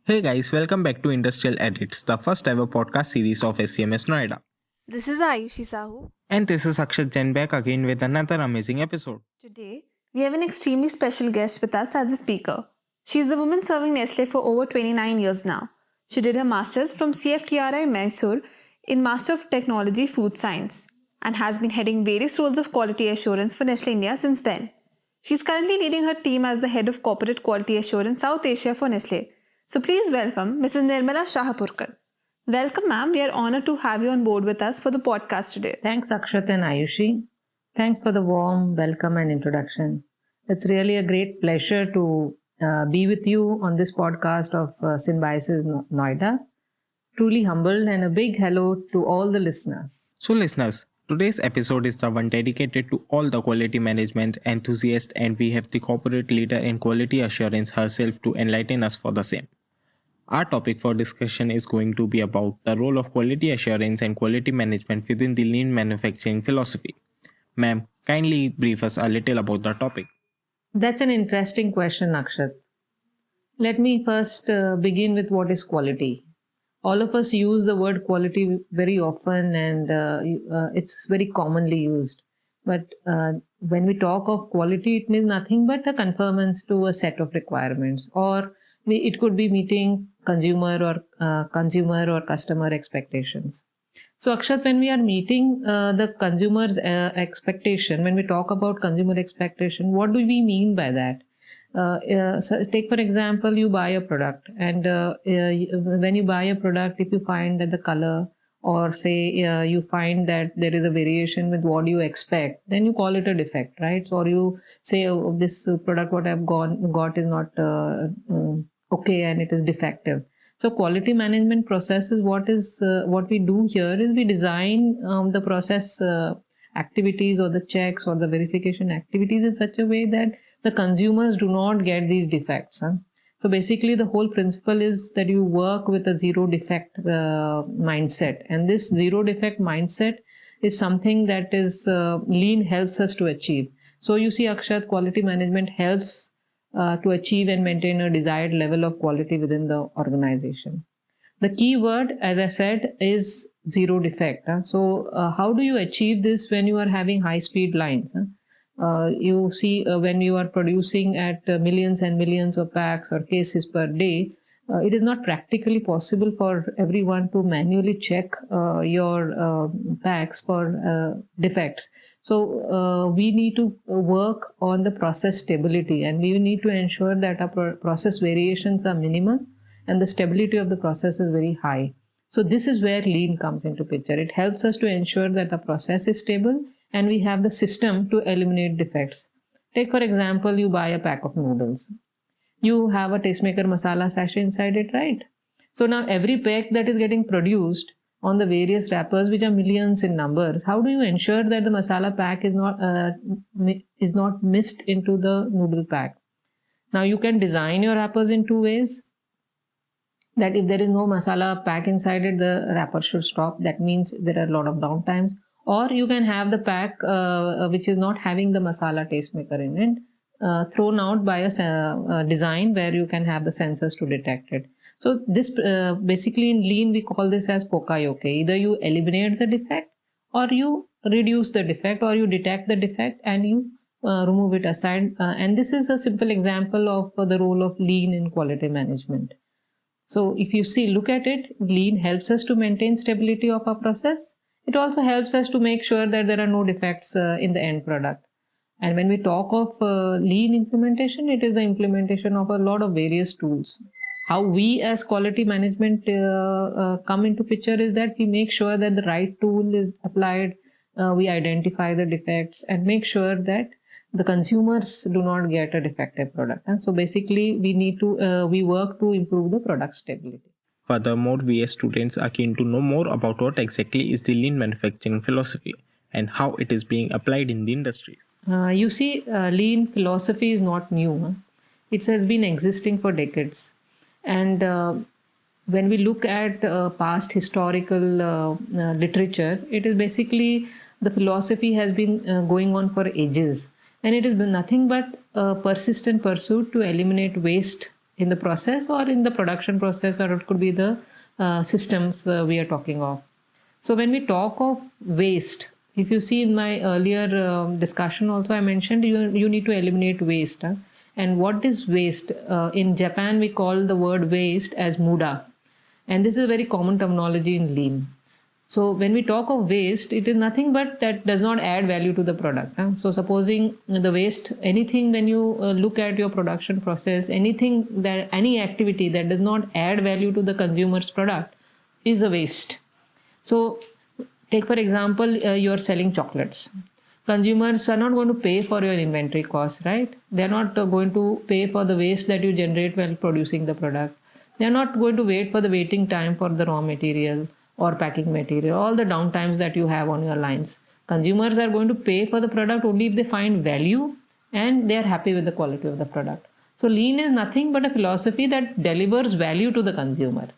Hey guys, welcome back to Industrial Edits, the first ever podcast series of SCMS NOIDA. This is Ayushi Sahu. And this is Akshat Jain back again with another amazing episode. Today, we have an extremely special guest with us as a speaker. She is a woman serving Nestle for over 29 years now. She did her master's from CFTRI Mysore in Master of Technology Food Science and has been heading various roles of quality assurance for Nestle India since then. She is currently leading her team as the head of corporate quality assurance South Asia for Nestle. So please welcome Mrs. Nirmala Shahapurkar. Welcome, ma'am. We are honored to have you on board with us for the podcast today. Thanks, Akshat and Ayushi. Thanks for the warm welcome and introduction. It's really a great pleasure to be with you on this podcast of Symbiosis Noida. Truly humbled, and a big hello to all the listeners. So, listeners, today's episode is the one dedicated to all the quality management enthusiasts, and we have the corporate leader in quality assurance herself to enlighten us for the same. Our topic for discussion is going to be about the role of quality assurance and quality management within the lean manufacturing philosophy. Ma'am, kindly brief us a little about the topic. That's an interesting question, Akshat. Let me first begin with what is quality. All of us use the word quality very often, and it's very commonly used. But when we talk of quality, it means nothing but a conformance to a set of requirements, or it could be meeting consumer or customer expectations. So, Akshat, when we are meeting the consumer's expectation, when we talk about consumer expectation, what do we mean by that? So take for example, you buy a product, and when you buy a product, if you find that the color, or say you find that there is a variation with what you expect, then you call it a defect, right? So, or you say, oh, this product what I've got is not okay, and it is defective. So quality management process is what we do here is we design the process activities or the checks or the verification activities in such a way that the consumers do not get these defects. So basically the whole principle is that you work with a zero defect mindset, and this zero defect mindset is something that is lean helps us to achieve. So you see, Akshat, quality management helps to achieve and maintain a desired level of quality within the organization. The key word, as I said, is zero defect. So how do you achieve this when you are having high speed lines? You see, when you are producing at millions and millions of packs or cases per day, it is not practically possible for everyone to manually check your packs for defects. So we need to work on the process stability, and we need to ensure that our process variations are minimal and the stability of the process is very high. So this is where lean comes into picture. It helps us to ensure that the process is stable and we have the system to eliminate defects. Take for example, you buy a pack of noodles. You have a tastemaker masala sachet inside it, right? So now every pack that is getting produced on the various wrappers, which are millions in numbers, how do you ensure that the masala pack is not missed into the noodle pack? Now you can design your wrappers in two ways. That if there is no masala pack inside it, the wrapper should stop. That means there are a lot of downtimes. Or you can have the pack which is not having the masala tastemaker in it, thrown out by a design where you can have the sensors to detect it. So this basically in lean we call this as poka-yoke. Either you eliminate the defect, or you reduce the defect, or you detect the defect and you remove it aside. And this is a simple example of the role of lean in quality management. So if you look at it, lean helps us to maintain stability of our process. It also helps us to make sure that there are no defects in the end product. And when we talk of lean implementation, it is the implementation of a lot of various tools. How we as quality management come into picture is that we make sure that the right tool is applied, we identify the defects and make sure that the consumers do not get a defective product. And so basically we work to improve the product stability. Furthermore, we as students are keen to know more about what exactly is the lean manufacturing philosophy and how it is being applied in the industry. You see, lean philosophy is not new. It has been existing for decades. And when we look at past historical literature, it is basically the philosophy has been going on for ages. And it has been nothing but a persistent pursuit to eliminate waste in the process or in the production process, or it could be the systems we are talking of. So when we talk of waste, if you see in my earlier discussion also, I mentioned you need to eliminate waste. Huh? And what is waste? In Japan, we call the word waste as muda. And this is a very common terminology in lean. So when we talk of waste, it is nothing but that does not add value to the product. Huh? So supposing the waste, anything when you look at your production process, any activity that does not add value to the consumer's product is a waste. So take for example, you are selling chocolates. Consumers are not going to pay for your inventory costs, right? They're not going to pay for the waste that you generate while producing the product. They're not going to wait for the waiting time for the raw material or packing material, all the downtimes that you have on your lines. Consumers are going to pay for the product only if they find value and they are happy with the quality of the product. So lean is nothing but a philosophy that delivers value to the consumer.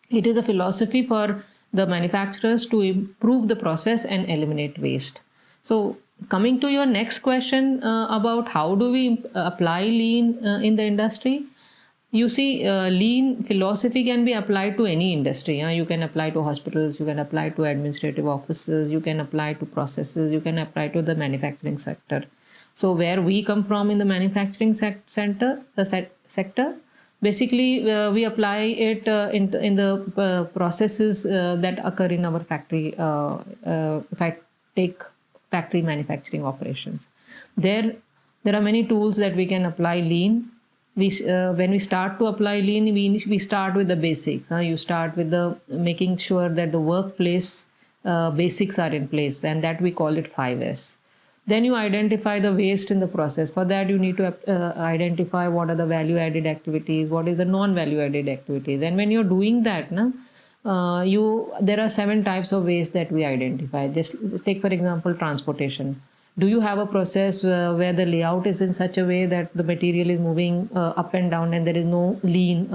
It is a philosophy for the manufacturers to improve the process and eliminate waste. So coming to your next question about how do we apply lean in the industry, you see, lean philosophy can be applied to any industry. You can apply to hospitals, you can apply to administrative offices, you can apply to processes, you can apply to the manufacturing sector. So where we come from in the manufacturing sector, basically we apply it in the processes that occur in our factory. If I take factory manufacturing operations, there are many tools that we can apply lean. When we start to apply lean, we start with the basics. You start with the making sure that the workplace basics are in place, and that we call it 5S. Then you identify the waste in the process. For that, you need to identify what are the value-added activities, what is the non-value-added activities. And when you're doing that, there are 7 types of waste that we identify. Just take, for example, transportation. Do you have a process where the layout is in such a way that the material is moving up and down and there is no lean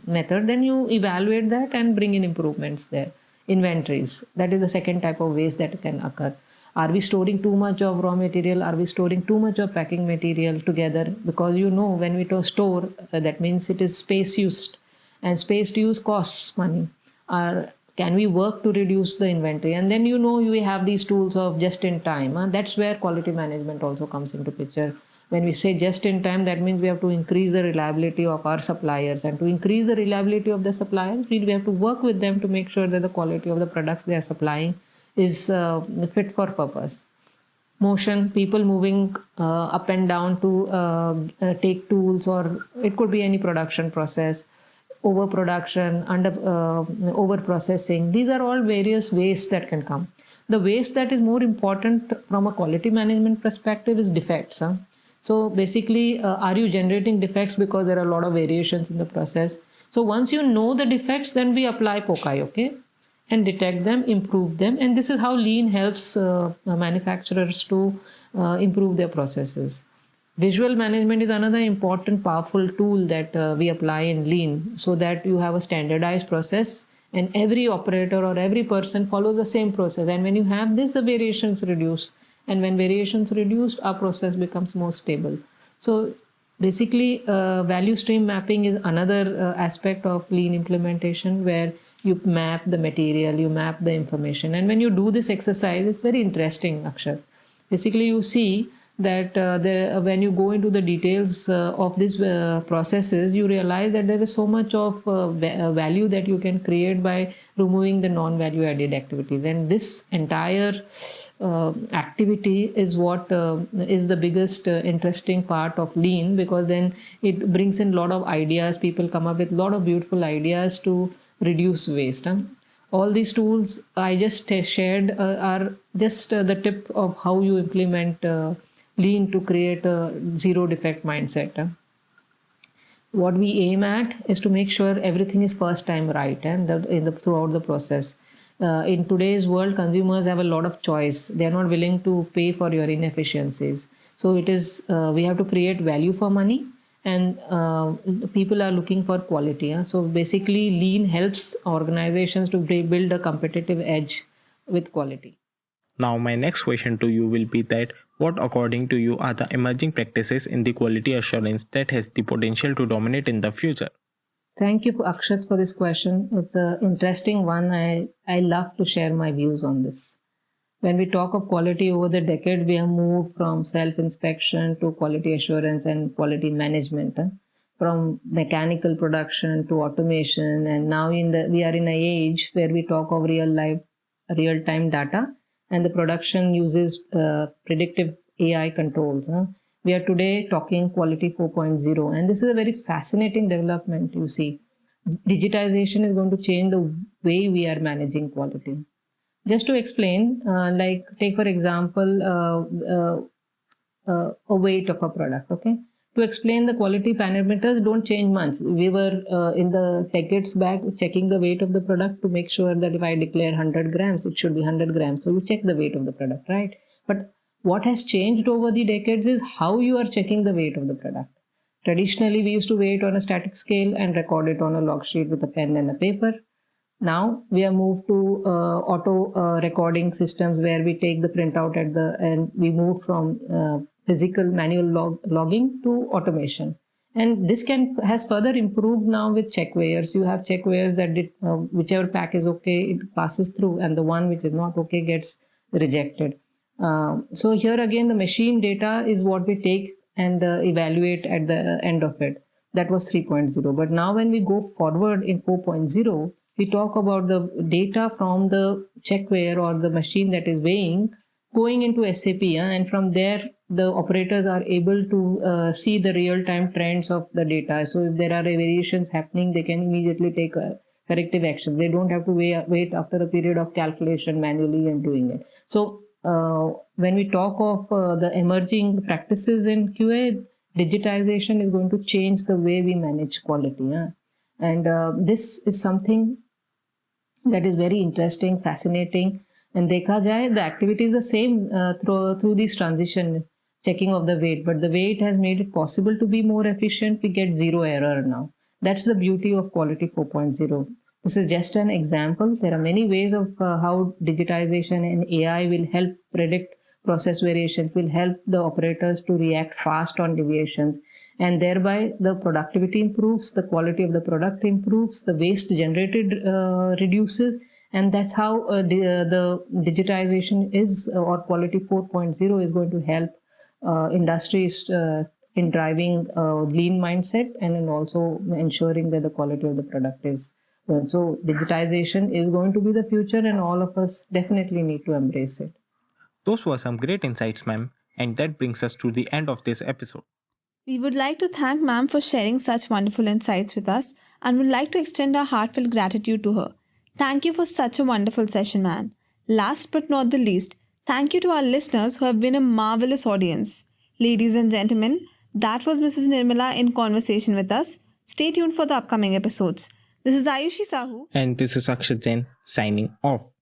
method? Then you evaluate that and bring in improvements there. Inventories. That is the second type of waste that can occur. Are we storing too much of raw material? Are we storing too much of packing material together? Because when we store, that means it is space used, and space to use costs money. Can we work to reduce the inventory? And then you have these tools of just in time. That's where quality management also comes into picture. When we say just in time, that means we have to increase the reliability of our suppliers. And to increase the reliability of the suppliers, we have to work with them to make sure that the quality of the products they are supplying is fit for purpose. Motion, people moving up and down to take tools, or it could be any production process. Overproduction, over-processing. These are all various wastes that can come. The waste that is more important from a quality management perspective is defects. So basically, are you generating defects because there are a lot of variations in the process? So once you know the defects, then we apply POCI, okay? And detect them, improve them. And this is how lean helps manufacturers to improve their processes. Visual management is another important, powerful tool that we apply in lean, so that you have a standardized process and every operator or every person follows the same process. And when you have this, the variations reduce. And when variations reduced, our process becomes more stable. So basically, value stream mapping is another aspect of lean implementation, where you map the material, you map the information. And when you do this exercise, it's very interesting, Akshat. Basically, you see that when you go into the details of these processes, you realize that there is so much of value that you can create by removing the non-value added activities. And this entire activity is what is the biggest interesting part of lean, because then it brings in a lot of ideas. People come up with a lot of beautiful ideas to reduce waste. All these tools I just shared are just the tip of how you implement lean to create a zero defect mindset. What we aim at is to make sure everything is first time right, and throughout the process. In today's world, consumers have a lot of choice. They are not willing to pay for your inefficiencies. So it is we have to create value for money, and people are looking for quality. So basically, lean helps organizations to build a competitive edge with quality. Now, my next question to you will be that what, according to you, are the emerging practices in the quality assurance that has the potential to dominate in the future? Thank you, Akshat, for this question. It's an interesting one. I love to share my views on this. When we talk of quality over the decade, we have moved from self-inspection to quality assurance and quality management, from mechanical production to automation, and now we are in an age where we talk of real-time data, and the production uses predictive AI controls. We are today talking quality 4.0, and this is a very fascinating development. You see, digitization is going to change the way we are managing quality. Just to explain, like take for example, a weight of a product. Okay, to explain the quality parameters don't change much. We were in the decades back checking the weight of the product to make sure that if I declare 100 grams, it should be 100 grams. So you check the weight of the product, right? But what has changed over the decades is how you are checking the weight of the product. Traditionally, we used to weigh it on a static scale and record it on a log sheet with a pen and a paper. Now we have moved to auto recording systems where we take the printout and we move from physical manual logging to automation. And this has further improved now with check weighers. You have check weighers that whichever pack is okay, it passes through, and the one which is not okay gets rejected. So here again, the machine data is what we take and evaluate at the end of it. That was 3.0. But now when we go forward in 4.0, we talk about the data from the check weigher or the machine that is weighing going into SAP, and from there the operators are able to see the real-time trends of the data. So if there are variations happening, they can immediately take corrective action. They don't have to wait after a period of calculation manually and doing it. So when we talk of the emerging practices in QA, digitization is going to change the way we manage quality. And this is something that is very interesting, fascinating. And dekha jaye, the activity is the same through this transition, checking of the weight. But the weight has made it possible to be more efficient. We get zero error now. That's the beauty of Quality 4.0. This is just an example. There are many ways of how digitization and AI will help predict process variations, will help the operators to react fast on deviations, and thereby the productivity improves, the quality of the product improves, the waste generated reduces, and that's how the digitization is, or Quality 4.0 is going to help industries in driving lean mindset and in also ensuring that the quality of the product is good. So digitization is going to be the future, and all of us definitely need to embrace it. Those were some great insights, ma'am, and that brings us to the end of this episode. We would like to thank ma'am for sharing such wonderful insights with us and would like to extend our heartfelt gratitude to her. Thank you for such a wonderful session, ma'am. Last but not the least, thank you to our listeners who have been a marvelous audience. Ladies and gentlemen, that was Mrs. Nirmala in conversation with us. Stay tuned for the upcoming episodes. This is Ayushi Sahu. And this is Akshat Jain signing off.